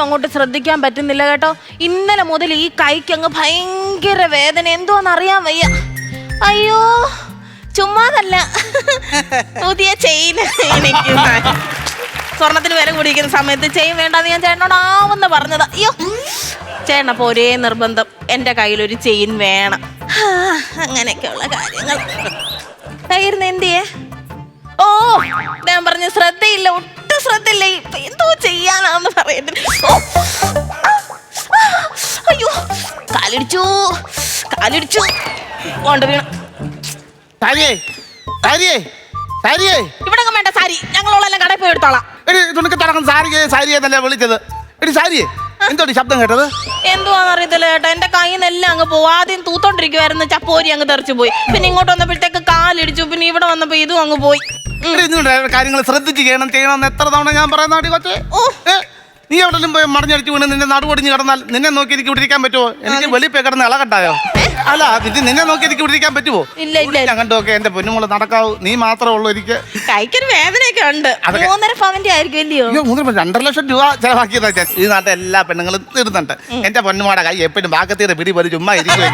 അങ്ങോട്ട് ശ്രദ്ധിക്കാൻ പറ്റുന്നില്ല കേട്ടോ. ഇന്നലെ മുതൽ ഈ കൈക്ക് അങ്ങ് ഭയങ്കര വേദന, എന്തോന്നറിയാൻ വയ്യ. അയ്യോ, ചുമ്മാതല്ല, പുതിയ ചെയിൻ. എനിക്ക് സ്വർണത്തിന് വില കൂടിയിരിക്കുന്ന സമയത്ത് ചെയിൻ വേണ്ടാന്ന് ഞാൻ ചേട്ടനോട് ആവുന്ന പറഞ്ഞതാ. അയ്യോ, ചേട്ടനപ്പോ ഒരേ നിർബന്ധം, എന്റെ കയ്യിലൊരു ചെയിൻ വേണം. അങ്ങനെയൊക്കെയുള്ള കാര്യങ്ങൾ. കയ്യിരുന്ന് എന്തിയേ? ഓ, ഞാൻ പറഞ്ഞ ശ്രദ്ധയില്ല, ഒട്ടും ശ്രദ്ധയില്ല. എന്തോ ചെയ്യാനാന്ന് പറയുന്നത്. അയ്യോ, കാലിടിച്ചു കൊണ്ട് വീണ. ഇവിടെ വേണ്ട സാരി, ഞങ്ങളോളെല്ലാം കടയിൽ പോയി എടുത്തോളാം. വിളിച്ചത് എന്തോടി ശബ്ദം കേട്ടത്? എന്തുവാന്ന് അറിയത്തില്ല ചേട്ടാ, എന്റെ കയ്യിൽ നിന്നെല്ലാം അങ്ങ് പോകും. ആദ്യം തൂത്തോണ്ടിരിക്കുവായിരുന്നു, ചപ്പോരി അങ്ങ് തെറിച്ചു പോയി. പിന്നെ ഇങ്ങോട്ട് വന്നപ്പോഴത്തേക്ക് കാലിടിച്ചു. പിന്നെ ഇവിടെ വന്നപ്പോ ഇതും അങ്ങ് പോയി. കാര്യങ്ങൾ ശ്രദ്ധിച്ച് ചെയ്യണമെന്ന് എത്ര തവണ ഞാൻ പറയുന്ന കൊച്ചേ. നീ എവിടെയും പോയി മറിഞ്ഞടിച്ച് വീണ് നിന്റെ നടുവൊടിഞ്ഞ് കിടന്നാൽ നിന്നെ നോക്കി എനിക്ക് ഇവിടെ ഇരിക്കാൻ പറ്റുമോ? എനിക്ക് വെളിയിൽ കിടന്ന് ഇളകട്ടായോ? അല്ല, നിന്നെ നോക്കി എനിക്ക് ഇവിടെ ഇരിക്കാൻ പറ്റുമോ? ഞാൻ കണ്ടോക്കെ എന്റെ പൊന്നുമോള് നടക്കാവൂ. നീ മാത്രമേ ഉള്ളൂ എനിക്ക്. കൈക്കൊരു വേദനയൊക്കെ ഉണ്ട്. 3.5 പവന്റെ ആയിരിക്കും അല്ലയോ? 2.5 ലക്ഷം രൂപ ചെലവാക്കിയതാ ഞാൻ. ഈ നാട്ടിൽ എല്ലാ പെണ്ണുങ്ങളും തീർന്നുണ്ട്. എന്റെ പൊന്നുമോടെ കൈ എപ്പോഴും ബാക്കത്തിയുടെ പിടി പോലെ ചുമ്മാ ഇരിക്കും.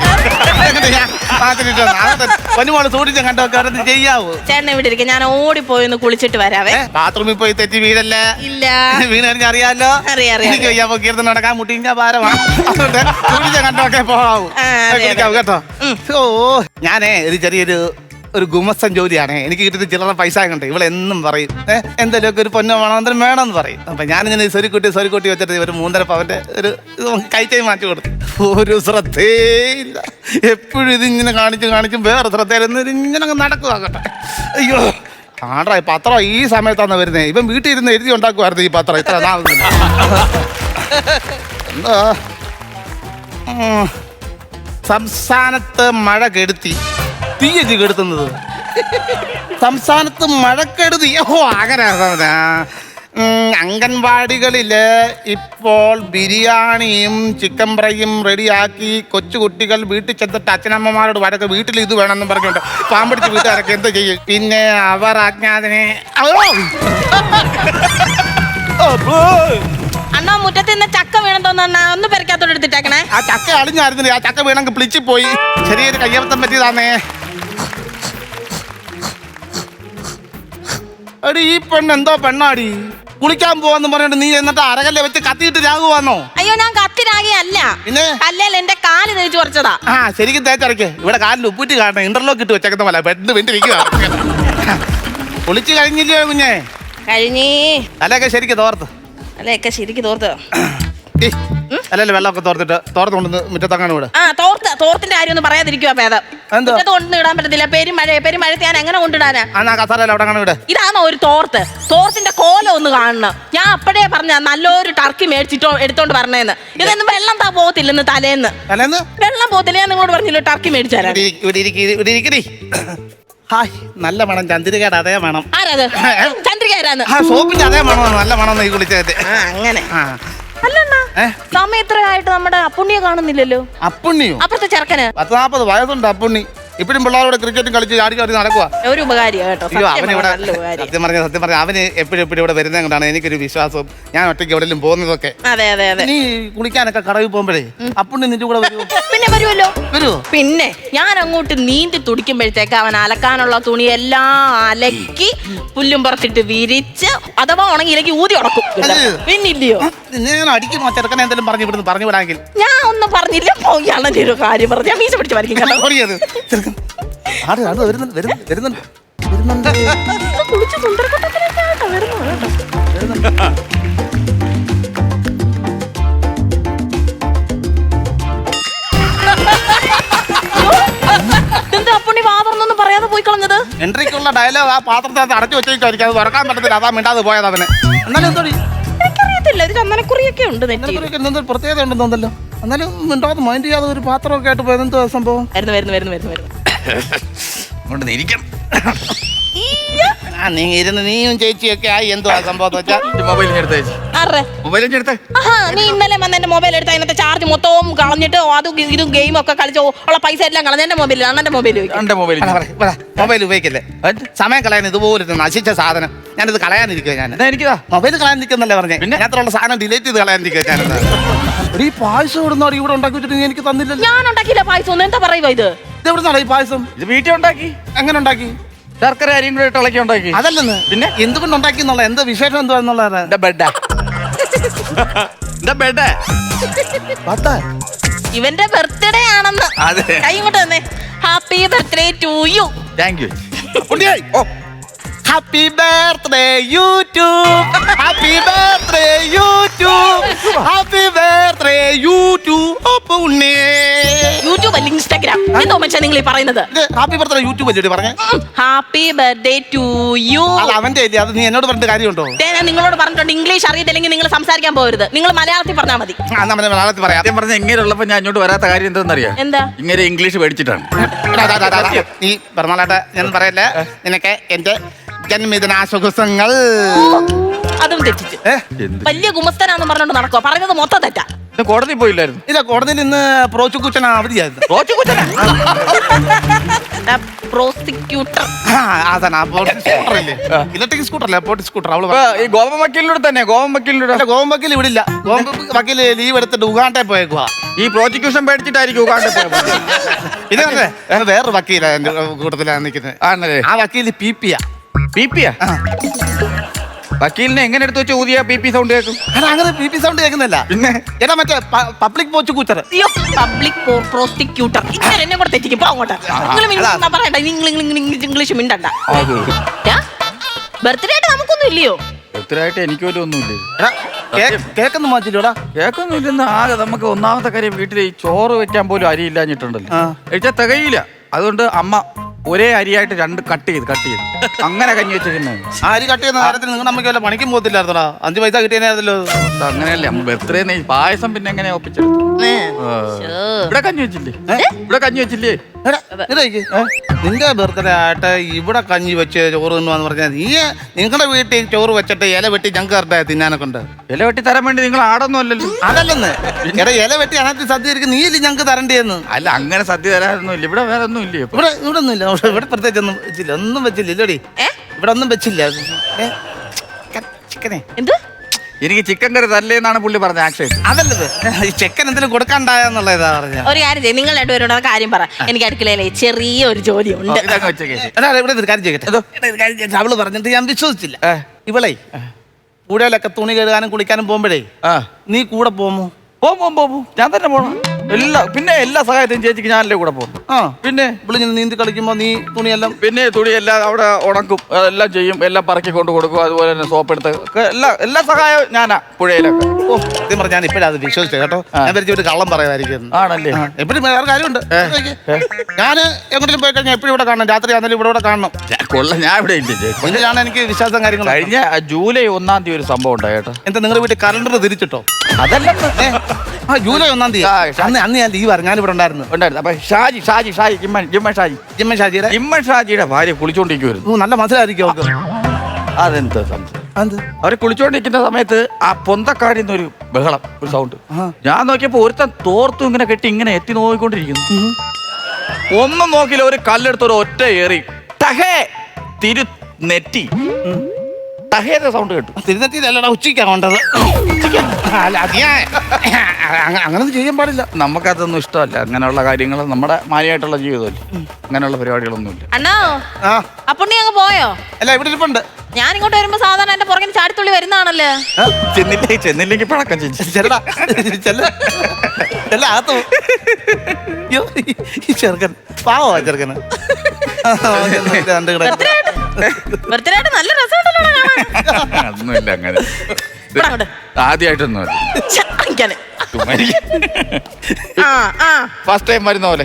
പൊന്നുമോള് സൂക്ഷിച്ച് കണ്ടോക്കെ ചെയ്യാവൂ. ചേട്ടനെ ഇവിടെ ഇരിക്കും, ഞാൻ ഓടിപ്പോയി കുളിച്ചിട്ട് വരാവേ. ബാത്റൂമിൽ പോയി തെറ്റി വീടല്ലേ? ഇല്ല, വീണ് കഴിഞ്ഞാൽ അറിയാലോ. എനിക്ക് കീർത്തനം നടക്കാൻ മുട്ടിന്റെ ഭാരമാണ്. അതുകൊണ്ട് സൂക്ഷിച്ച് കണ്ടോക്കെ പോകാവൂ കേട്ടോ. ഓ, ഞാനേ ഒരു ഗുമസ്തൻ ജോലിയാണ്. എനിക്ക് കിട്ടിയ ചില്ലറ പൈസ കണ്ട് ഇവളെന്നും പറയും എന്തെങ്കിലുമൊക്കെ ഒരു പൊന്നോ വേണം, എന്തെങ്കിലും വേണമെന്ന് പറയും. അപ്പൊ ഞാനിങ്ങനെ സ്വരുക്കൂട്ടി വെച്ചിട്ട് ഒരു 3.5 പവന്റെ ഒരു കൈച്ചൈ മാറ്റി കൊടുത്തു. ഒരു ശ്രദ്ധയില്ല, എപ്പോഴും ഇതിങ്ങനെ കാണിച്ചും വേറെ ശ്രദ്ധയിലൊന്നും ഇങ്ങനെ നടക്കുക കേട്ടോ. അയ്യോ, ആടാ, പത്രം ഈ സമയത്താണ് വരുന്നത്. ഇവൻ വീട്ടിൽ ഇരുന്ന് എഴുതി ഉണ്ടാക്കുമായിരുന്നു ഈ പത്രം. ഇത്ര എന്താ സംസ്ഥാനത്ത് മഴ കെടുത്തി, തീയതി കെടുത്തുന്നത് സംസ്ഥാനത്ത് മഴക്കെടുതി. ഓ, അങ്ങനെ അംഗൻവാടികളില് ഇപ്പോൾ ബിരിയാണിയും ചിക്കൻ ഫ്രൈയും റെഡിയാക്കി കൊച്ചുകുട്ടികൾ വീട്ടിൽ ചെന്നിട്ട് അച്ഛനമ്മമാരോട് വരക്കെ വീട്ടിൽ ഇത് വേണമെന്ന് പറഞ്ഞുകൊണ്ട് പാമ്പടിച്ച് വീട്ടുകാരൊക്കെ എന്ത് ചെയ്യും? പിന്നെ അവർ അജ്ഞാതനെ അണ്ണാ, മുറ്റത്ത് നിന്ന് ചക്ക വീണെന്തോന്നാ, ഒന്ന് പെരക്കാത്തോട് എടുത്തിട്ടേക്കണേ. ആ ചക്ക അളിഞ്ഞായിരുന്നില്ല, ആ ചക്ക വീണെങ്കിൽ പ്ലിച്ച് പോയി. ചെറിയൊരു കയ്യബദ്ധം പറ്റിയതാന്നേ. അടി, ഈ പെണ്ണ് എന്തോ പെണ്ണാടി, കുളിക്കാൻ പോവാന്ന് പറഞ്ഞിട്ട് നീ എന്നിട്ട് അരകല്ലെ വെച്ച് കത്തിയിട്ട് രാകുവാന്നോ? അയ്യോ, ഞാൻ കത്തിരാകിയല്ല, പിന്നെ അല്ലേ എന്റെ കാല് തേച്ച് കുറച്ചതാ. ആ, ശരിക്കും തേച്ചടയ്ക്ക്. ഇവിടെ കാലിൽ ഉപ്പൂറ്റി കാണണം, ഇന്റർലോക്ക് ഇട്ട് വെച്ചേക്കുന്ന പോലെ ബെഡ് വെണ്ടിരിക്കുക. കുളിച്ച് കഴിഞ്ഞില്ലയോ കുഞ്ഞേ? കഴിഞ്ഞേ. അല്ലൊക്കെ ശരിക്കും തോർത്ത് അല്ലൊക്കെ ശരിക്കും തോർത്ത് അല്ലല്ലേ വെള്ളമൊക്കെ തോർത്തുകൊണ്ട് മുറ്റത്തങ്ങനെ വിട്. ആ, തോർത്തിന്റെ കാര്യം ഒന്നും പറയാതിരിക്കുക ഭേദം. മുറ്റത്ത് കൊണ്ടു ഇടാൻ പറ്റത്തില്ല, പെരുമഴത്ത് ഞാൻ എങ്ങനെ കൊണ്ടിടാനാ? ഇതാണോ ഒരു തോർത്തിന്റെ കോലം ഒന്ന് കാണണം. ഞാൻ അപ്പഴേ പറഞ്ഞ നല്ലൊരു ടർക്കി മേടിച്ചിട്ടോ എടുത്തോണ്ട് പറഞ്ഞേന്ന്. ഇതൊന്നും വെള്ളം പോകത്തില്ലെന്ന് തലേന്ന് വെള്ളം പോകത്തില്ല. ഞാൻ നിങ്ങളോട് പറഞ്ഞില്ലോ ടർക്കി മേടിച്ചാരാ. ഹായ്, നല്ല മണം, ചന്ദ്രികയുടെ അതേ മണം. ആരാത്? ചന്ദ്രിക ആരാന്ന്? സോപ്പിന്റെ അതേ മണം, നല്ല മണം നീ കുളിച്ചത്. അങ്ങനെ അല്ലണ്ണാ, സമയം എത്രയായിട്ട് നമ്മുടെ അപ്പുണ്ണിയെ കാണുന്നില്ലല്ലോ. അപ്പുണ്ണിയോ? അപ്പുറത്തെ ചെറുക്കന് 40 വയസ്സുണ്ട് അപ്പുണ്ണി. ഇപ്പോഴും പിള്ളേരോട് ക്രിക്കറ്റും കളിച്ച് ചാടി നടക്കുക. ഒരു ഉപകാരിയാ കേട്ടോ. സത്യം പറഞ്ഞ അവന് എപ്പോഴും ഇവിടെ വരുന്നത് കൊണ്ടാണ് എനിക്കൊരു വിശ്വാസം. ഞാൻ ഒറ്റയ്ക്ക് എവിടെയും പോകുന്നതൊക്കെ. നീ കുളിക്കാനൊക്കെ കടവിൽ പോകുമ്പോഴേ അപ്പുണ്ണി നിന്റെ കൂടെ വരുമോ? പിന്നെ വരുമോ? പിന്നെ ഞാൻ അങ്ങോട്ട് നീന്തി തുടിക്കുമ്പോഴത്തേക്ക് അവൻ അലക്കാനുള്ള തുണി എല്ലാം അലക്കി പുല്ലും പുറത്തിട്ട് വിരിച്ച് അഥവാ ഉണങ്ങിയിലേക്ക് ഊതി ഉടക്കും. പിന്നില്ലയോ? ഞാൻ അടിക്കുമോ ചെറുക്കനെ എന്തെങ്കിലും പറഞ്ഞു വിടാമെങ്കിൽ? ഞാൻ ഒന്നും പറഞ്ഞില്ല. പോയാണെന്റെ ഒരു കാര്യം പറഞ്ഞു. ഞാൻ മീശ പിടിച്ച് വരയ്ക്കും. വരുന്നുണ്ട്. എന്താ അപ്പുണ്ണി വാതർന്നൊന്നും പറയാതെ പോയി കളഞ്ഞത്? എൻട്രിക്കുള്ള ഡയലോഗ് ആ പാത്രത്തിനകത്ത് അടച്ചു വെച്ചേക്കായിരിക്കും. അത് തുറക്കാൻ പറ്റത്തില്ല, അതാ മിണ്ടാതെ പോയത് അവന്. എന്നാലും എന്തോ എനിക്കറിയത്തില്ല, ഒരു ചന്ദനക്കുറിയൊക്കെ ഉണ്ട്. പ്രത്യേകത ഉണ്ടെന്നല്ലോ. എന്നാലും മിണ്ടാതെ മൈൻഡ് ചെയ്യാതെ ഒരു പാത്രമൊക്കെ ആയിട്ട് പോയത് എന്തോ സംഭവം? വരുന്നു. നീ ഇരുന്ന് നീയും ചേച്ചിയൊക്കെ ആയി എന്തുവാ സംഭവം വെച്ചാ മൊബൈൽ എടുത്തേ നീ ഇന്നലെ വന്ന് എന്റെ മൊബൈൽ എടുത്ത് അതിനകത്തെ ചാർജ് മൊത്തവും കളഞ്ഞിട്ട് അതും ഇതും ഗെയിം ഒക്കെ കളിച്ച് ഉള്ള പൈസ എല്ലാം കളഞ്ഞ എന്റെ മൊബൈലിൽ അണ്ണന്റെ മൊബൈൽ ഉപയോഗിക്കല്ലേ സമയം കളയാൻ ഇതുപോലത്തെ നശിച്ച സാധനം ഞാനിത് കളയാനിരിക്കുക ഞാൻ എനിക്കാ മൊബൈൽ കളയാനിരിക്കുന്നല്ലേ പറഞ്ഞേ പിന്നെ അതിനുള്ള സാധനം ഡിലീറ്റ് ചെയ്ത് കളയാനിരിക്കുക ഞാനത് ഈ പായസം ഇവിടുന്നോ ഇവിടെ ഉണ്ടാക്കി വെച്ചിട്ട് നീ എനിക്ക് തന്നില്ലല്ലോ. ഞാൻ ഉണ്ടാക്കിയില്ല പായസം ഒന്നും. എന്താ പറയുക ഇത് എവിടുന്നാണ് ഈ പായസം? ഇത് വീട്ടിൽ ഉണ്ടാക്കി. എങ്ങനെ ഉണ്ടാക്കി? ശർക്കര അരിയും കൂടെ ഇട്ട് ഇളക്കി ഉണ്ടാക്കി. അതല്ലെന്ന് പിന്നെ എന്തുകൊണ്ട് ഉണ്ടാക്കി എന്നുള്ള എന്താ വിശേഷം എന്തുവാ എന്നുള്ളത്. ഇവന്റെ ബർത്ത്ഡേ ആണെന്ന്. കൈ ഇങ്ങോട്ട് തന്നെ. Happy birthday to you. Thank you. Happy birthday YouTube, happy birthday YouTube, happy birthday YouTube. YouTube അല്ല ഇൻസ്റ്റാഗ്രാം. എന്തോ മനുഷ്യ നിങ്ങൾ ഈ പറയുന്നത്? ഹാപ്പി ബർത്ത്ഡേ യൂട്യൂബ് അല്ലേ പറഞ്ഞേ? Happy birthday to you. അത് അവന്റെ ഇല്ലേ, അത് നീ എന്നോട് പറഞ്ഞിട്ട് കാര്യമുണ്ടോ? ഞാൻ നിങ്ങളോട് പറഞ്ഞിട്ടുണ്ട് ഇംഗ്ലീഷ് അറിയത്തില്ലെങ്കിൽ നിങ്ങൾ സംസാരിക്കാൻ പോകരുത്. നിങ്ങൾ മലയാളത്തിൽ പറഞ്ഞാൽ മതി. മലയാളത്തിൽ പറയാം. ആദ്യം പറഞ്ഞ ഇങ്ങനെയുള്ളപ്പോ ഞാൻ ഇങ്ങോട്ട് വരാത്ത കാര്യം എന്താണെന്നറിയാം? എന്താ? ഇങ്ങനെ ഇംഗ്ലീഷ് പഠിച്ചിട്ടാണ്. നീ പറഞ്ഞാട്ടെ, ഞാൻ പറയല്ലേ, നിനക്ക് എന്റെ ജന്മദിനാശംസകൾ. അതും തെറ്റിച്ച് വലിയ ഗുമസ്തനാന്ന് പറഞ്ഞോണ്ട് നടക്കോ? പറഞ്ഞത് മൊത്തം തെറ്റാ. കോടതി പോയില്ലായിരുന്നു. ഇല്ല, കോടതിയിൽ ഇന്ന് പ്രോസിക്യൂഷൻ അവധിയായിരുന്നു. പ്രോസിക്യൂട്ടർ ഇലക്ട്രിക് സ്കൂട്ടറല്ലേ, സ്കൂട്ടർ. അവള് ഈ ഗോവം വക്കീലിലൂടെ തന്നെ ഗോവം വക്കീൽ ഇവിടെ ഇല്ല. വക്കീൽ ലീവ് എടുത്തിട്ട് ഉഗാണ്ടെ പോയേക്കുവാ. ഈ പ്രോസിക്യൂഷൻ പേടിച്ചിട്ടായിരിക്കും ഉഗാണ്ടെ പോയത്. ഇതല്ലേ വേറൊരു വക്കീലാ എന്റെ കൂട്ടത്തിലാണ് നിൽക്കുന്നത്. ആണല്ലേ? ആ വക്കീൽ പിപിയാ. വക്കീലിനെ എങ്ങനെ എടുത്ത് വെച്ച് ഊതിയ പി സൗണ്ട് കേൾക്കും? അങ്ങനെ പി സൗണ്ട് കേൾക്കുന്നില്ല. പിന്നെ ഏതാ മറ്റേ പബ്ലിക് പ്രോസിക്യൂട്ടർ. Public prosecutor. ഇങ്ങനെ എന്നെ കൂടെ തെറ്റിക്കും. അങ്ങോട്ട് പറയണ്ട, ഇംഗ്ലീഷ് മിണ്ടണ്ട. ബർത്ത്ഡേ ആയിട്ട് നമുക്കൊന്നും ഇല്ലയോ? ബർത്ത്ഡേ എനിക്ക് പോലും ഒന്നുമില്ലേ. കേക്കൊന്നും മാറ്റില്ലോടാ? കേക്കൊന്നും ആകെ നമുക്ക് ഒന്നാമത്തെ കാര്യം വീട്ടിൽ ഈ ചോറ് വെക്കാൻ പോലും അരി ഇല്ലാഞ്ഞിട്ടുണ്ടല്ലോ. കഴിച്ചാൽ തികയില്ല. അതുകൊണ്ട് അമ്മ ഒരേ അരിയായിട്ട് രണ്ട് കട്ട് ചെയ്ത് അങ്ങനെ കഞ്ഞി വെച്ചിരിക്കുന്നത്. ആ അരി കട്ട് ചെയ്യുന്ന കാര്യത്തിൽ നിങ്ങൾ നമുക്ക് വല്ല പണിക്കും പോകത്തില്ലായിരുന്നോടാ? 5 പൈസ കിട്ടിയായിരുന്നല്ലോ. അങ്ങനെയല്ലേ അമ്മ ബർത്ത്ഡേ പായസം പിന്നെ എങ്ങനെ ഒപ്പിച്ചത്? ഇവിടെ കഞ്ഞി വെച്ചില്ലേ? നിന്റെ ബർത്ത്ഡേ ആയിട്ട് ഇവിടെ കഞ്ഞി വെച്ച് ചോറ് തിന്നുവാന്ന് പറഞ്ഞാൽ നീ നിങ്ങളുടെ വീട്ടിൽ ചോറ് വെച്ചിട്ട് ഇല വെട്ടി ഞങ്ങൾക്ക് തിന്നാനെ കൊണ്ട്. ഇല വെട്ടി തരാൻ വേണ്ടി നിങ്ങൾ ആടൊന്നും അല്ലല്ലോ. അതല്ലെന്ന് എടാ, ഇല വെട്ടി അതിനകത്ത് സദ്യ ഇരിക്കും, നീ ഇല്ല ഞങ്ങൾക്ക് തരണ്ടേന്ന്. അല്ല, അങ്ങനെ സദ്യ തരാനൊന്നും ഇല്ല. ഇവിടെ വേറെ ഒന്നും ഇല്ലേ? ഇവിടെ ഒന്നും ഇല്ല. ഇവിടെ പ്രത്യേകിച്ച് ഒന്നും വെച്ചില്ല. ഇല്ലടി, ഇവിടെ ഒന്നും വെച്ചില്ല. ചിക്കനെ എന്ത്? എനിക്ക് ചിക്കൻ കറി തല്ലേന്നാണ് പുള്ളി പറഞ്ഞ ആക്ഷൻ. അതല്ലത്, ഈ ചിക്കൻ എന്തെങ്കിലും കൊടുക്കണ്ടായെന്നുള്ളതാ പറഞ്ഞ. ഒരു കാര്യം ചെയ്യും, നിങ്ങൾ രണ്ടുപേരോട് കാര്യം പറ. എനിക്ക് അടുക്കളയിലെ ചെറിയ ഒരു ജോലി ഉണ്ട്. ഇവിടെ ഒരു കാര്യം ചെയ്യട്ടെ. അവള് പറഞ്ഞിട്ട് ഞാൻ വിശ്വസിച്ചില്ല. ഇവളെ കൂടെയൊക്കെ തുണി കഴുകാനും കുളിക്കാനും പോകുമ്പോഴേ നീ കൂടെ പോകുമോ? പോവും. ഞാൻ തന്നെ പോണം. പിന്നെ എല്ലാ സഹായത്തിനും ചേച്ചിക്ക് ഞാനല്ലേ കൂടെ പോകും. പിന്നെ ഇവിടെ നീന്തി കളിക്കുമ്പോ നീ തുണിയെല്ലാം തുണിയെല്ലാം അവിടെ ഉണക്കും, എല്ലാം ചെയ്യും, എല്ലാം പറക്കി കൊണ്ട് കൊടുക്കും. അതുപോലെ തന്നെ സോപ്പ് എടുത്ത് എല്ലാ സഹായവും ഞാനാ പുഴയിലൊക്കെ. സത്യം പറഞ്ഞാൽ ഞാൻ ഇപ്പഴാ അത് വിശ്വസിച്ചത് കേട്ടോ. ഞാൻ വിചാരിച്ചു ഒരു കള്ളം പറയാമായിരിക്കും. ആണല്ലേ? എപ്പോഴും വേറെ കാര്യമുണ്ട്. ഞാൻ എങ്ങോട്ടും പോയി കഴിഞ്ഞാൽ എപ്പോഴും ഇവിടെ കാണണം. രാത്രി ആണെങ്കിലും ഇവിടെ കാണണം. ഞാൻ ഇവിടെ ഇല്ല. ഇതിലാണ് എനിക്ക് വിശ്വാസം കാര്യങ്ങൾ. കഴിഞ്ഞ ജൂലൈ 1-ാം തീയതി ഒരു സംഭവം ഉണ്ടായി കേട്ടോ. എന്താ നിങ്ങളുടെ വീട്ടിൽ കലണ്ടർ തിരിച്ചിട്ടോ? അതല്ല, ജൂലൈ 1-ാം തീയതി അന്ന് ഞാൻ ലീവാണ്. ഞാൻ ഇവിടെ ഉണ്ടായിരുന്നു. അപ്പൊ ജിമ്മൻ ഷാജിയുടെ ഭാര്യ കുളിച്ചോണ്ടിരിക്കുവായിരുന്നു. നല്ല മനസ്സിലായിരിക്കും. അതെന്താ സംഭവം? അവര് കുളിച്ചോണ്ടിരിക്കുന്ന സമയത്ത് ആ പൊന്തക്കാടിന്ന് ഒരു ബഹളം, ഒരു സൗണ്ട്. ഞാൻ നോക്കിയപ്പോ ഒരുത്തൻ തോർത്തും ഇങ്ങനെ കെട്ടി ഇങ്ങനെ എത്തി നോക്കിക്കൊണ്ടിരിക്കുന്നു. ഒന്നും നോക്കില്ല, ഒരു കല്ലെടുത്ത് ഒരു ഒറ്റ ഏറി ടഹേ തിരു നെറ്റി. ടഹേന്റെ സൗണ്ട് കേട്ടു. തിരുനെറ്റിയിലല്ലടാ, ഉച്ചയ്ക്കാണ് വേണ്ടത്. അങ്ങനെ ചെയ്യാൻ പാടില്ല. നമുക്കതൊന്നും ഇഷ്ടമല്ല. അങ്ങനെയുള്ള കാര്യങ്ങൾ നമ്മുടെ മാനിയായിട്ടുള്ള ജീവിതമല്ലേ. അങ്ങനെയുള്ള പരിപാടികളൊന്നുമില്ല. അണ്ണോ, അപ്പുണ്ണി അങ്ങ് പോയോ? അല്ല, ഇവിടെ ഇരിപ്പുണ്ട്. ഞാൻ ഇങ്ങോട്ട് വരുമ്പോ സാധാരണ എന്റെ പുറകിന് ചാടിത്തുള്ളി വരുന്നതാണല്ലേ. ചെന്നില്ലെങ്കിൽ പഴക്കം ചെറുക്കൻ പാവോ ചെറുക്കന്. ബർത്ത്ഡേ നല്ല രസമുണ്ടല്ലോ. ഒന്നുമില്ല അങ്ങനെ. ആദ്യമായിട്ടൊന്നും ഫസ്റ്റ് ടൈം വരുന്ന പോലെ.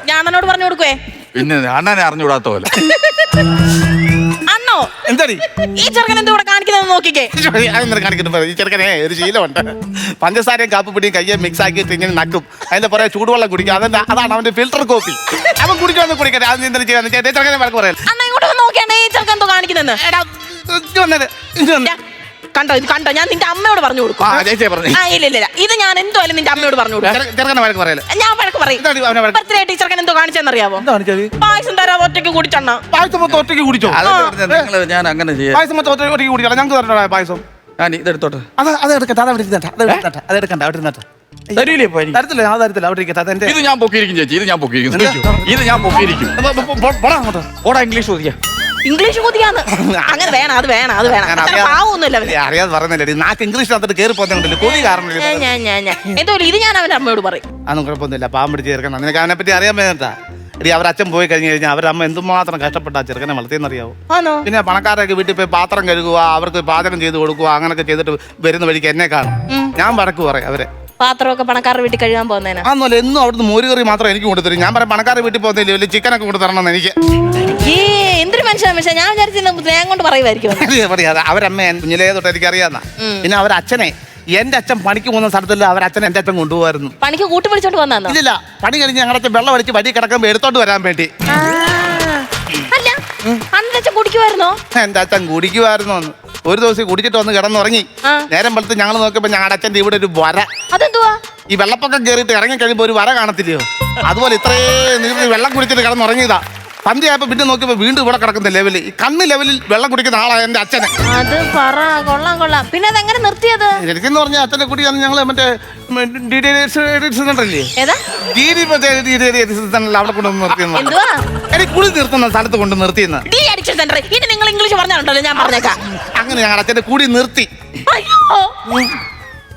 ഞാൻ അണ്ണനോട് പറഞ്ഞു കൊടുക്കുവേ. പിന്നെ അണ്ണനെ അറിഞ്ഞുകൂടാത്ത പോലെ. അണ്ണോ, എന്താടി ഈ ചെറുക്കൻ എന്താ ഇവിടെ കാണിക്കുന്നത്? നോക്കിക്കേ. കാണിക്കുന്നു. ഈ ചെറുക്കനെ ഒരു ശീലമുണ്ട്. പഞ്ചസാരയും കാപ്പിപ്പൊടിയും കയ്യെ മിക്സ് ആക്കിയിട്ട് ഇങ്ങനെ നക്കും. അതിന്റെ പുറകെ ചൂടുവെള്ളം കുടിക്കും. അതാണ് അവന്റെ ഫിൽട്ടർ കോപ്പി. അവൻ കുടിക്കുമെന്ന് കുടിക്കട്ടെ. അത് ചെറുക്കനെ വഴക്ക് പറയാം. അണ്ണ ഇങ്ങോട്ട് ഇങ്ങോട്ട് വന്ന് നോക്കിയാണ്ടേ ഈ ചെറുക്കൻ എന്തോ കാണിക്കുന്നെന്ന്. എടാ, ഇങ്ങ് വന്നേരെ, ഇങ്ങ് വന്നേ. കണ്ടോ ഇത് കണ്ടോ, ഞാൻ നിന്റെ അമ്മയോട് പറഞ്ഞു കൊടുക്കും. ഇല്ല ഇത് ഞാൻ എന്തായാലും നിന്റെ അമ്മയോട് പറഞ്ഞു കൊടുക്കും. ചെറുക്കനെ വഴക്ക് പറയല്ലേ? ഞാൻ വഴക്ക് പറയും. ബർത്ത്ഡേ ടീച്ചർക്കൻ എന്തോ കാണിച്ചെന്നറിയാവോ? പായസം തരാ ഒറ്റയ്ക്ക് കുടിച്ചെണ്ണ. പായസം മൊത്തം ഒറ്റയ്ക്ക് കുടിച്ചോ? ഞാൻ അങ്ങനെ ചെയ്യാം. പായസം മൊത്തം ഒറ്റയ്ക്ക് കുടിക്കണം. ഞങ്ങൾക്ക് തരണ്ട പായസം. ഞാൻ ഇതെടുത്തോട്ടെ. അത് എടുക്കട്ടെ, അത് അവിടെ ഇരുന്നട്ടെ, അത് എടുക്കണ്ട, അവിടെ ഇരുന്നട്ടെ. തരൂലേ ഇപ്പൊ എനിക്ക്? തരത്തില്ല, അത് തരത്തില്ല, അവിടെ ഇരിക്കട്ടെ. അതെന്റെ ഇത് ഞാൻ പൊക്കിയിരിക്കും ചേച്ചി, ഇത് ഞാൻ പൊക്കിയിരിക്കും. ഇത് ഞാൻ പൊക്കിയിരിക്കും. പോടാ അങ്ങോട്ട്. ഓടാ ഇംഗ്ലീഷ് ചോദിക്കാം. ഇംഗ്ലീഷ് കൊതിയാന്ന്. അങ്ങനെ വേണം, അത് വേണം, അത് വേണം. പാവൊന്നുമില്ല അവന്. അറിയാതെ പറഞ്ഞില്ലേ, നാക്ക് ഇംഗ്ലീഷ് അകത്തോട്ട് കയറി പോകുന്നുണ്ടല്ലോ, കൊതി കാരണം. എന്തോ ഇത് ഞാൻ അവന്റെ അമ്മയോട് പറയും. അതൊന്നും കുഴപ്പമൊന്നുമില്ല, പാവം പിടിച്ച് ചേർക്കണം. നിനക്ക് അവനെ പറ്റി അറിയാൻ വേണ്ടാ. എടി, അവരച്ഛൻ പോയി കഴിഞ്ഞ് കഴിഞ്ഞാൽ അവരമ്മ എന്തുമാത്രം കഷ്ടപ്പെട്ടാ ചെറുക്കനെ വളർത്തിയെന്നറിയാവോ? പിന്നെ പണക്കാരൊക്കെ വീട്ടിൽ പോയി പാത്രം കഴുകുക, അവർക്ക് പാചകം ചെയ്ത് കൊടുക്കുക, അങ്ങനൊക്കെ ചെയ്തിട്ട് വരുന്ന വഴിക്ക് എന്നെ കാണും. ഞാൻ വഴക്ക് പറയും അവരെ. പാത്രമൊക്കെ പണക്കാരുടെ വീട്ടിൽ കഴുകാൻ പോകുന്നതിന് അന്നല്ല, എന്നും അവിടുന്ന് മോരുകറി മാത്രം എനിക്ക് കൊണ്ടുതരും. ഞാൻ പറയാം പണക്കാരുടെ വീട്ടിൽ പോകുന്നില്ല, വലിയ ചിക്കനൊക്കെ കൊണ്ടു തരണം എനിക്ക്. എന്തൊരു മനുഷ്യൻ. ഞാൻ വിചാരിച്ചു ഞാൻ കൊണ്ട് പറയുമായിരിക്കും. പറയാതെ അവരമ്മ കുഞ്ഞിലേ തൊട്ട് എനിക്ക് അറിയാന്ന. പിന്നെ അവരച്ഛനെ, എന്റെ അച്ഛൻ പണിക്ക് പോകുന്ന സ്ഥലത്തല്ല അവരച്ഛൻ എന്റെ അച്ഛൻ കൊണ്ടുപോകായിരുന്നു. പണിക്ക് കൂട്ടി പിടിച്ചോണ്ട് വന്നോ? ഇല്ല, പണി കഴിഞ്ഞ് ഞങ്ങളുടെ വെള്ളം അടിച്ച് വടി കിടക്കുമ്പോ എടുത്തോണ്ട് വരാൻ വേണ്ടി. അല്ല, അച്ഛൻ കുടിക്കുമായിരുന്നോ? എന്റെ അച്ഛൻ കുടിക്കുമായിരുന്നു. ഒരു ദിവസം കുടിച്ചിട്ട് വന്ന് കിടന്നുറങ്ങി. നേരം വെളുത്ത് ഞങ്ങൾ നോക്കിയപ്പോ ഞങ്ങളുടെ അച്ഛന്റെ ഇവിടെ ഒരു വര. അതെന്തുവാ? ഈ വെള്ളപ്പൊക്കം കയറിയിട്ട് ഇറങ്ങി കഴിയുമ്പോ ഒരു വര കാണത്തില്ലയോ, അതുപോലെ ഇത്രയും നീട്ടി വെള്ളം കുടിച്ചിട്ട് കിടന്നുറങ്ങിയതാ. സന്ധ്യയായപ്പോ പിന്നെ നോക്കിയപ്പോ വീണ്ടും ഇവിടെ കിടക്കുന്ന ലെവലിൽ, ഈ കണ്ണ് ലെവലിൽ വെള്ളം കുടിക്കുന്ന ആളാ എന്റെ അച്ഛനെ. അത് പറ, കൊള്ളാം. പിന്നെ അതെങ്ങനെ നിർത്തിയത്? എനിക്കെന്ന് പറഞ്ഞാൽ അച്ഛനെ കുടിയാണ് ഞങ്ങള് മറ്റേ അവിടെ കൊണ്ട് നിർത്തിയെന്ന്. എനിക്ക് കുളി നിർത്തുന്ന സ്ഥലത്ത് കൊണ്ട് നിർത്തിയെന്ന്. നിങ്ങൾ ഇംഗ്ലീഷ് പറഞ്ഞാലുണ്ടല്ലോ, ഞാൻ പറഞ്ഞേക്കാം. അങ്ങനെ ഞങ്ങൾ അച്ഛന്റെ കുടി നിർത്തി.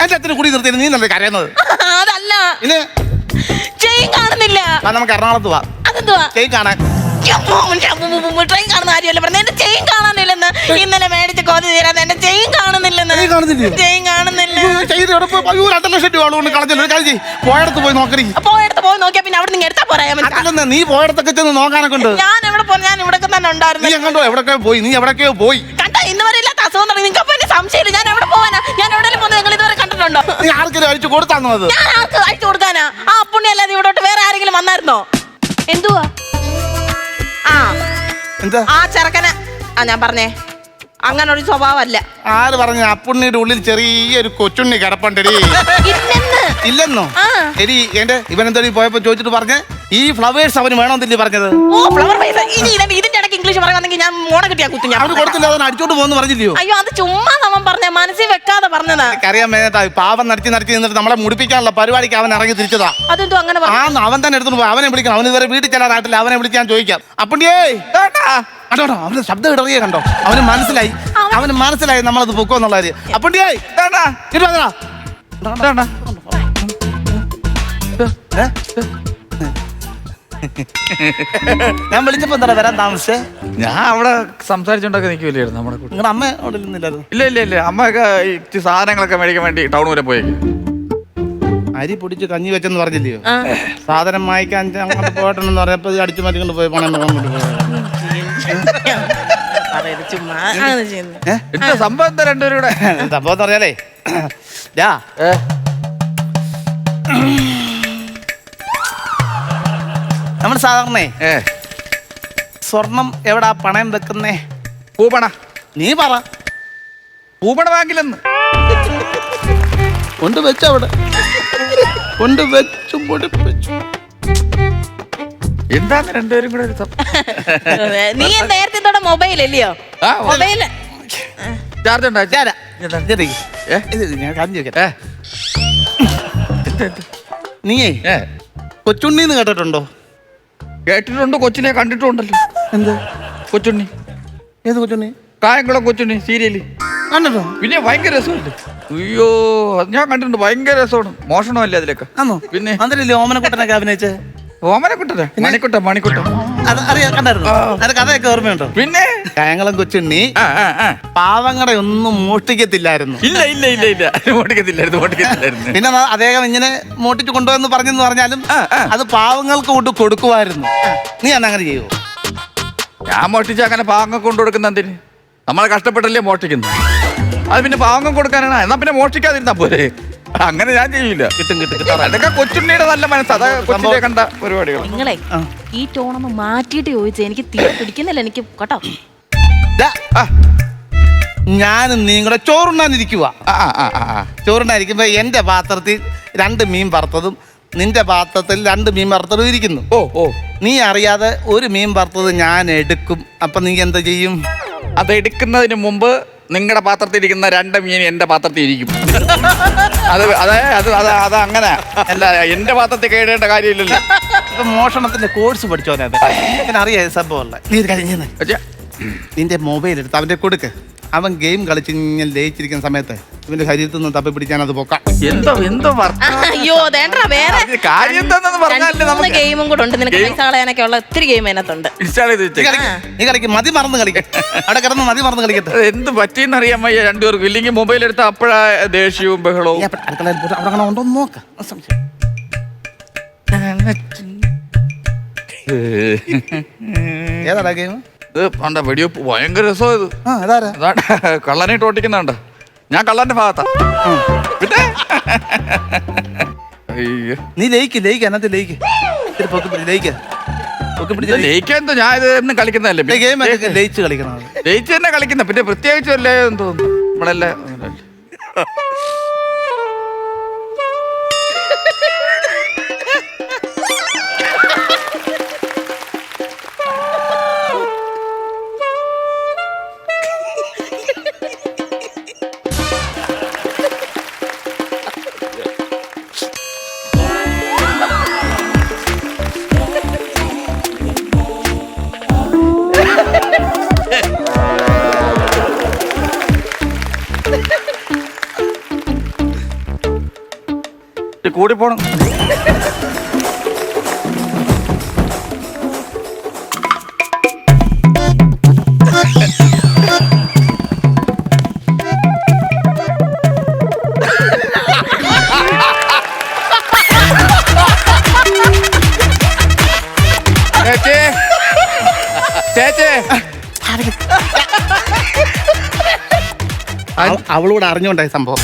എന്റെ അച്ഛന് കുടി നിർത്തിയത് നീ നല്ല കരയുന്നത്. അതല്ല, പിന്നെ ചെയിൻ കാണുന്നില്ല. നമുക്ക് എറണാകുളത്ത് പോവാം. അതെന്തുവാ? ചെയിൻ കാണാൻ. ട്രെയിൻ കാണുന്ന കാര്യമല്ല പറഞ്ഞ. എന്റെ ചെയിൻ കാണാനില്ലെന്ന്. ഇന്നലെ മേടിച്ച് കൊതി തീരാൻ എന്റെ ചെയിൻ കാണുന്നില്ലെന്ന്. ചെയിൻ കാണുന്നില്ല. പോയടത്ത് പോയി നോക്കണി. പോയടത്ത് പോയി നോക്കിയാ പിന്നെ അവിടെ നിന്ന് എടുത്താ പോരാ. നീ പോയടത്തൊക്കെ ചെന്ന് നോക്കാനൊക്കെ ഉണ്ട്. ഞാൻ എവിടെ പോയി? ഞാൻ ഇവിടെ തന്നെ ഉണ്ടായിരുന്നു. നീ എങ്ങോട്ടോ എവിടൊക്കെയോ പോയി. നീ എവിടൊക്കെയോ പോയി. കണ്ട, ഇന്ന് വരെ ഇല്ലാത്ത അസുഖം തുടങ്ങി. നിങ്ങൾക്ക് എന്നെ സംശയമില്ല. ഞാൻ എവിടെ പോവാനാ? ഞാൻ എവിടെയും പോകുന്നത് നിങ്ങൾ ഇതുവരെ കണ്ടിട്ടുണ്ടോ? നീ ആർക്കെങ്കിലും അഴിച്ചു കൊടുത്താന്നോ? അത് ഞാൻ ആർക്ക് അഴിച്ചു കൊടുക്കാനാ? ആ പുണ്യ അല്ലാതെ ഇവിടോട്ട് വേറെ ആരെങ്കിലും വന്നായിരുന്നോ? എന്തുവാ? എന്താ ആ ചെറുക്കനെ ഞാൻ പറഞ്ഞേ, അങ്ങനെ ഒരു സ്വഭാവമല്ല. ആര് പറഞ്ഞു? അപ്പുണ്ണിയുടെ ഉള്ളിൽ ചെറിയൊരു കൊച്ചുണ്ണി കിടപ്പുണ്ടടി. ഇല്ലെന്നോ? എടി എന്റെ ഇവനെന്തോ പോയപ്പോ ചോദിച്ചിട്ട് പറഞ്ഞേ, ഈ ഫ്ലവേഴ്സ് അവന് വേണമെന്നില്ലേ പറഞ്ഞത്? ഓ, ഫ്ലവർ പൈസ. ഇനി ഇതിന്റെ ഇടയ്ക്ക് ഇംഗ്ലീഷ് പറയുവാണെങ്കിൽ ഞാൻ മോണ കിട്ടിയാ കുത്തു. ഞാൻ കൊടുത്തില്ല, അവൻ അടിച്ചോണ്ട് പോകുന്നു പറഞ്ഞില്ലയോ? അയ്യോ, അത് ചുമ്മാ അവൻ പറഞ്ഞ, മനസ്സിൽ വെക്കാതെ പറഞ്ഞതാ. അറിയാൻ വേണ്ടിട്ടാ പാവം നടിച്ച് നിന്നിട്ട് നമ്മളെ മുടിപ്പിക്കാനുള്ള പരിപാടിക്ക് അവൻ ഇറങ്ങി തിരിച്ചതാ. അതെന്തോ അങ്ങനെ അവൻ തന്നെ എടുത്തു പോയി. അവനെ വിളിക്കണം. അവന് ഇതുവരെ വീട്ടിൽ ചെല്ലാറായിട്ടില്ല. അവനെ വിളിച്ച് ഞാൻ ചോദിക്കാം. അപ്പുണ്ണിയേ, അവന് ശബ്ദം ഇടറിയേ കണ്ടോ? അവന് മനസ്സിലായി നമ്മളത് പൊക്കോന്നുള്ള കാര്യം. അപ്പുണ്ണിയേ, ഞാൻ വിളിച്ചപ്പോ എന്താ വരാൻ താമസിച്ചേ? ഞാൻ അവിടെ സംസാരിച്ചോണ്ടൊക്കെ നിൽക്കില്ലായിരുന്നു നമ്മുടെ കൂടെ. നിങ്ങളുടെ അമ്മ അവിടെ ഇല്ലായിരുന്നു? ഇല്ല അമ്മയൊക്കെ ഈ സാധനങ്ങളൊക്കെ മേടിക്കാൻ വേണ്ടി ടൗൺ വരെ പോയേക്ക്. അരി പൊടിച്ച് കഞ്ഞി വെച്ചെന്ന് പറഞ്ഞില്ലയോ? സാധനം വാങ്ങിക്കാൻ അങ്ങോട്ട് പോയിട്ടുണ്ടെന്ന് പറഞ്ഞപ്പോ അടിച്ചു മാറ്റിക്കൊണ്ട് പോയി പണം സംഭവം എന്താ രണ്ടുപേരും കൂടെ? സംഭവം എന്ന് പറഞ്ഞാലേ, നമ്മൾ സാധാരണ സ്വർണം എവിടാ പണയം വെക്കുന്നേ? പൂപ്പണ. നീ പറ. പൂപ്പണ ബാങ്കിലെന്ന് കൊണ്ട് വെച്ചവിടെ കൊണ്ട് വെച്ചു പൊടിപ്പിച്ചു. എന്താണ് രണ്ടുപേരും കൂടെ? നീ നേരത്തെ മൊബൈൽ അല്ലയോ? മൊബൈല് ചാർജ് ഉണ്ടോ? നീയേ കൊച്ചുണ്ണിന്ന് കേട്ടിട്ടുണ്ടോ? കേട്ടിട്ടുണ്ട്, കൊച്ചിനെ കണ്ടിട്ടുണ്ടല്ലോ. എന്ത് കൊച്ചുണ്ണി? ഏത് കൊച്ചുണ്ണി? കായംകുളം കൊച്ചുണ്ണി സീരിയല് കണ്ടോ? പിന്നെ ഭയങ്കര രസമല്ലേ? അയ്യോ, ഞാൻ കണ്ടിട്ടുണ്ട്. ഭയങ്കര രസമാണ്. മോഷണമല്ലേ അതിലൊക്കെ? പിന്നെ അതിലല്ലേ ഓമനക്കുട്ടനൊക്കെ അഭിനയിച്ചേ? ഓമനക്കുട്ടനെ? മണിക്കുട്ടൻ. അത് അറിയാം, കണ്ടായിരുന്നു. അത് കഥയൊക്കെ ഓർമ്മയുണ്ടോ? പിന്നെ കായംകുളം കൊച്ചുണ്ണി പാവങ്ങളെ ഒന്നും മോഷ്ടിക്കത്തില്ലായിരുന്നു. ഇല്ല മോഷ്ടിക്കത്തില്ലായിരുന്നു. പിന്നെ അദ്ദേഹം ഇങ്ങനെ മോട്ടിച്ച് കൊണ്ടുവന്ന് പറഞ്ഞെന്ന് പറഞ്ഞാലും അത് പാവങ്ങൾക്ക് കൊണ്ട് കൊടുക്കുമായിരുന്നു. നീ അന്നങ്ങനെ ചെയ്യുമോ? ഞാൻ മോഷ്ടിച്ച അങ്ങനെ പാവങ്ങൾ കൊണ്ടു കൊടുക്കുന്ന എന്തിന്? നമ്മളെ കഷ്ടപ്പെട്ടല്ലേ മോഷ്ടിക്കുന്നത്. അത് പിന്നെ പാവങ്ങൾ കൊടുക്കാനാണ്. എന്നാ പിന്നെ മോഷ്ടിക്കാതിരുന്നാ പോരെ? അങ്ങനെ ഞാൻ ചെയ്യില്ല. കിട്ടും കിട്ടും കിട്ടാ. അതൊക്കെ കൊച്ചുണ്ണിയുടെ നല്ല മനസ്സ്. അതാ കൊച്ചിലെ കണ്ട പരിപാടികൾ. നിങ്ങളെ ഈ ടോണൊന്ന് മാറ്റിയിട്ട് ചോദിച്ചേ, എനിക്ക് പിടിക്കുന്നില്ല എനിക്ക് കേട്ടോ. ഞാനും നീ കൂടെ ചോറുണ്ണാനിരിക്കുക. ചോറുണ്ണാനിരിക്കുമ്പോ എന്റെ പാത്രത്തിൽ 2 മീൻ വറുത്തതും നിന്റെ പാത്രത്തിൽ 2 മീൻ വറുത്തതും ഇരിക്കുന്നു. നീ അറിയാതെ ഒരു മീൻ വറുത്തത് ഞാൻ എടുക്കും. അപ്പൊ നീ എന്താ ചെയ്യും? അത് എടുക്കുന്നതിന് മുമ്പ് നിങ്ങളുടെ പാത്രത്തിൽ ഇരിക്കുന്ന 2 മീൻ എന്റെ പാത്രത്തിൽ ഇരിക്കും. അത് അങ്ങനെ അല്ല, എന്റെ പാത്രത്തിൽ കേടേണ്ട കാര്യമില്ലല്ലോ. മോഷണത്തിന്റെ കോഴ്സ് പഠിച്ചോനെ അറിയാം സംഭവമല്ല. നീ കഴിഞ്ഞ നിന്റെ മൊബൈൽ എടുത്ത് അവന്റെ കൊടുക്ക്. അവൻ ഗെയിം കളിച്ച് ഇങ്ങനെ ലയിച്ചിരിക്കുന്ന സമയത്ത് ഇവന്റെ ശരീരത്തിൽ നിന്ന് തപ്പി പിടിക്കാൻ അത് പൊക്കാം. അയ്യോ വേറെ ഗെയിമും കൂടെ ഉണ്ട്. നിനക്ക് പൈസ കളയാനൊക്കെ ഉള്ള ഒത്തിരി ഗെയിം അതിനകത്തുണ്ട്. നീ കളിക്കും, മതി മറന്ന് കളിക്കും. അവിടെ കിടന്ന് മതി മറന്ന് കളിക്കട്ടെ. എന്ത് പറ്റിയെന്ന് അറിയാൻ വയ്യ രണ്ടുപേർക്കും. ഇല്ലെങ്കിൽ മൊബൈൽ എടുത്ത് അപ്പോഴാ ദേഷ്യവും ബഹളവും. അടുക്കളയിൽ പോയിട്ട് അവിടെ ഉണ്ടോ നോക്കാം. ഏതാടാ ഗെയിം? ഇത് വെടിവെപ്പ് ഭയങ്കര രസമാണ്. ഇത് കള്ളനായിട്ട് ഓട്ടിക്കുന്നുണ്ട്. ഞാൻ കള്ളന്റെ ഭാഗത്താ. നീ ലയിക്ക് അതിനകത്ത് ലയിക്ക്. ലയിക്കാൻ എന്തോ, ഞാൻ ഇത് എന്നും കളിക്കുന്നതല്ലേ. ഗെയിം ലയിച്ച് കളിക്കണം. ലയിച്ച് തന്നെ കളിക്കുന്ന. പിന്നെ പ്രത്യേകിച്ച് അല്ലേ എന്ന് തോന്നുന്നു നമ്മളല്ലേ. കൂടി പോണം. ചേച്ചേ അവളോട് അറിഞ്ഞോണ്ടായ സംഭവം.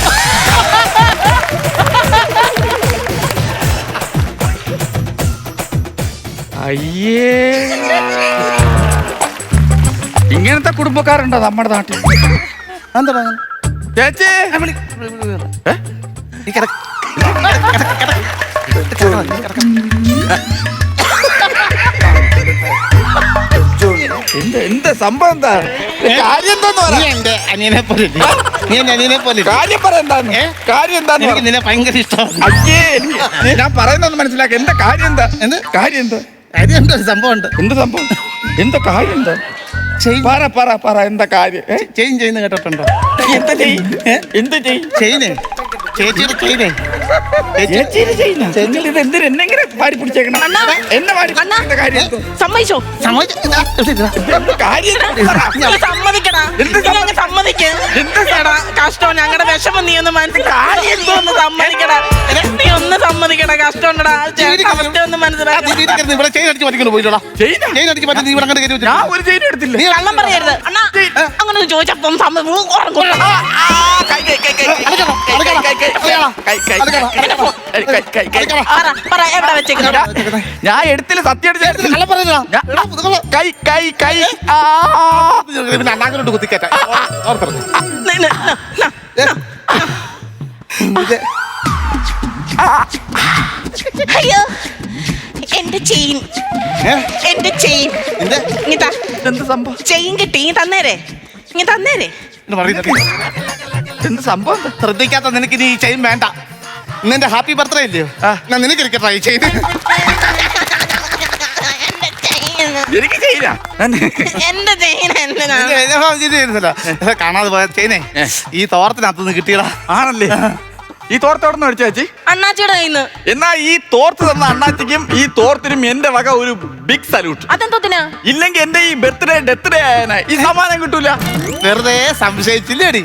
അയ്യേ, ഇങ്ങനത്തെ കുടുംബക്കാരുണ്ടോ നമ്മുടെ നാട്ടിൽ? എന്താ ചേച്ചി എന്താ സംഭവം? എന്താ കാര്യം? എന്റെ അനിയനെ പോലെ കാര്യം പറയെന്താന്ന്? കാര്യം എന്താന്ന്? നിന്നെ ഭയങ്കര ഇഷ്ടമാണ്. ഞാൻ പറയുന്നൊന്ന് മനസ്സിലാക്കി. എന്താ കാര്യം? എന്താ കാര്യം? എന്താ സംഭവം ഉണ്ട്? എന്ത് സംഭവം? എന്താ കാര്യം? എന്താ പറ എന്താ കാര്യം? ചെയിൻ ചെയ്യുന്ന കേട്ടിട്ടുണ്ടോ? എന്താ ചെയ്യും? എന്ത് ചെയ്യും? ചെയിനെ ചേച്ചിയുടെ ചെയിനെ എന്നെങ്ങനെ പാടി പിടിച്ചേക്കണം? എന്നെ കാര്യം സമ്മതിച്ചോ? കഷ്ടം ഞങ്ങളുടെ വിഷമം നീ ഒന്ന് മനസ്സിലാക്കി. സമ്മതിക്കടാ, നീ ഒന്ന് സമ്മതിക്കടാ. കഷ്ടമുണ്ടടാ, ഒന്ന് മനസ്സിലാക്കി. ഞാൻ ഒരു ചെയിൻ എടുത്തില്ല. നീ വെള്ളം പറയരുത് അണ്ണാ. അങ്ങനെ ചോദിച്ചപ്പം എവിടെ വെച്ചേക്കുന്നു? ഞാൻ എടുത്തില്ല, സത്യം അണ്ണാക്കോട്ട് കുത്തിക്കറ്റ. അയ്യോ, എന്റെ ചെയിൻ എന്ത് സംഭവം? ചെയിൻ കിട്ടി. തന്നേരെ. എന്ത് സംഭവം? ശ്രദ്ധിക്കാത്ത നിനക്ക് ഇനി ഈ ചെയിൻ വേണ്ട. ഇന്നെന്റെ ഹാപ്പി ബർത്ത്ഡേ ഇല്ലയോ? ഞാൻ നിനക്ക് ഇരിക്കട്ടെ ഈ ചെയിൻ. എനിക്ക് ചെയ്യില്ല. എന്റെ ചെയിൻ കാണാതെ പോയ ചെയിനെ ഈ തോർത്തിനകത്തുനിന്ന് കിട്ടിയടാ. ആണല്ലേ? ഈ തോർത്തോടെ മേടിച്ചു ചേച്ചി? അണ്ണാച്ചിയുടെ കയ്യിന്ന്. എന്നാ ഈ തോർത്ത് തന്ന അണ്ണാച്ചിക്കും ഈ തോർത്തിനും എന്റെ വക ഒരു ബിഗ് സല്യൂട്ട്. അതെന്തോത്തിനാ? ഇല്ലെങ്കിൽ എന്റെ ഈ ബർത്ത്ഡേ ഡെത്ത് ഡേ ആയന ഈ സമ്മാനം കിട്ടൂല. വെറുതെ സംശയിച്ചില്ലേടി.